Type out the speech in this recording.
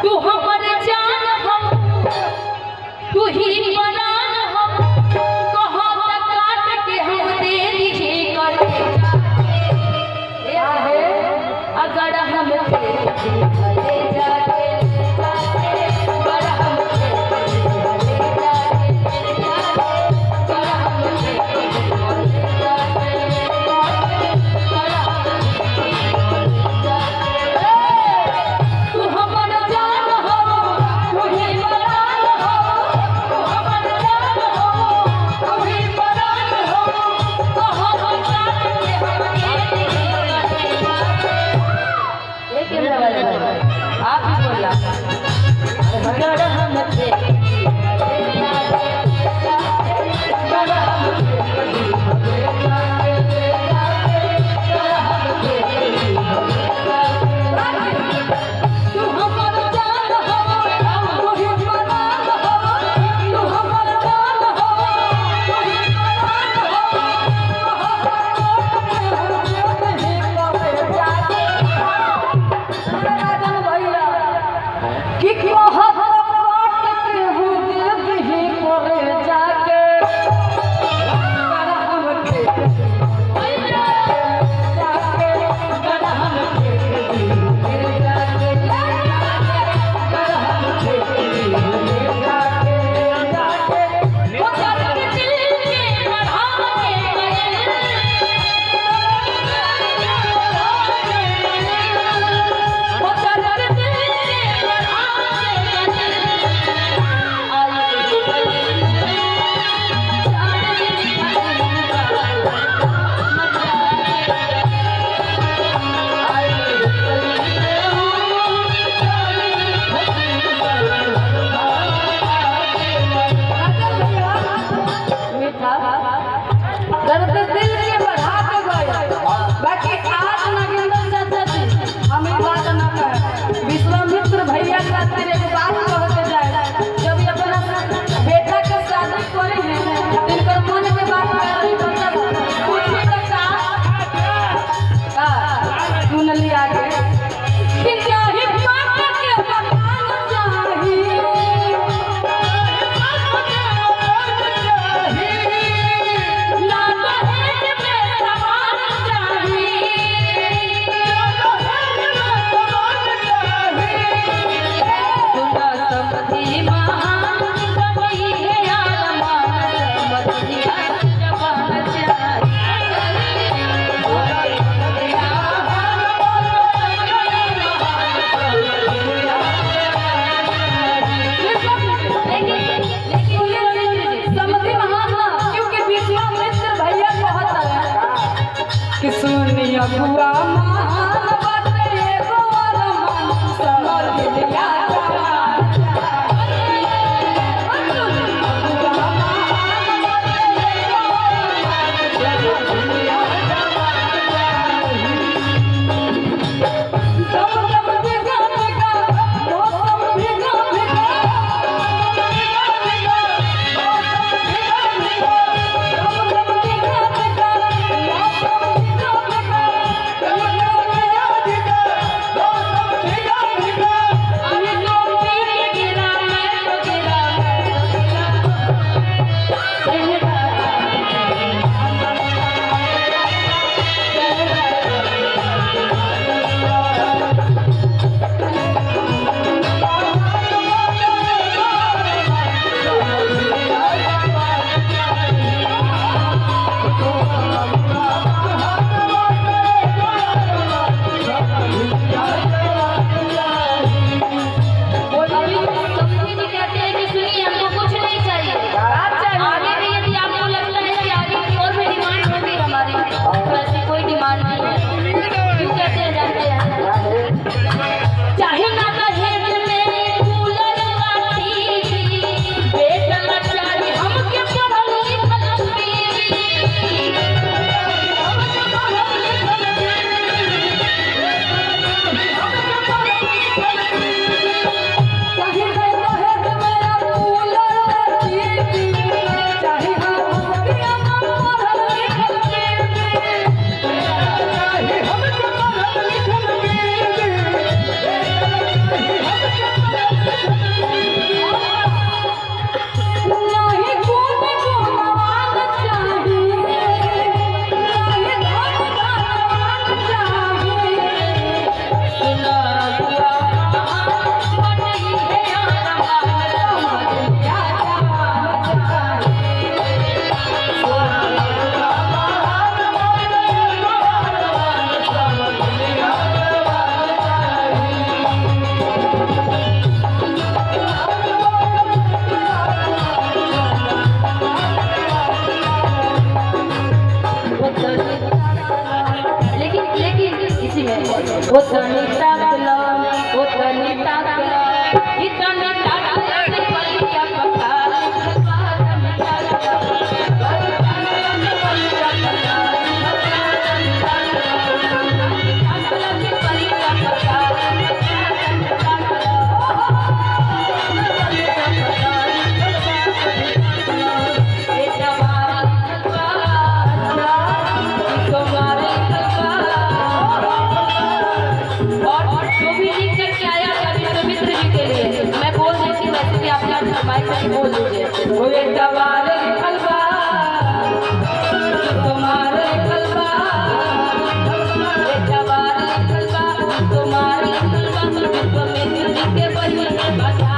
तू हमर जान हम तू ही परान हम कहां तक काट के हम दे दिए कर अगर हम भले जाके आप ही बोला अगर हम थे विश्वामित्र भैया का तेरे को बात कहते जाए जब ये अपना बेटा के शादी करे हैं इनकर मन में बात कर रही कुछ का सुन लिया के क्या ही बात के मकान चाहिए ना दहेज में सामान चाहिए सुनिया बुआ बोल दीजिए तुम्हारे कलबा तुम्हारे कलबा तुम्हारे कलबा विश्व में दिल्ली के बने बधाई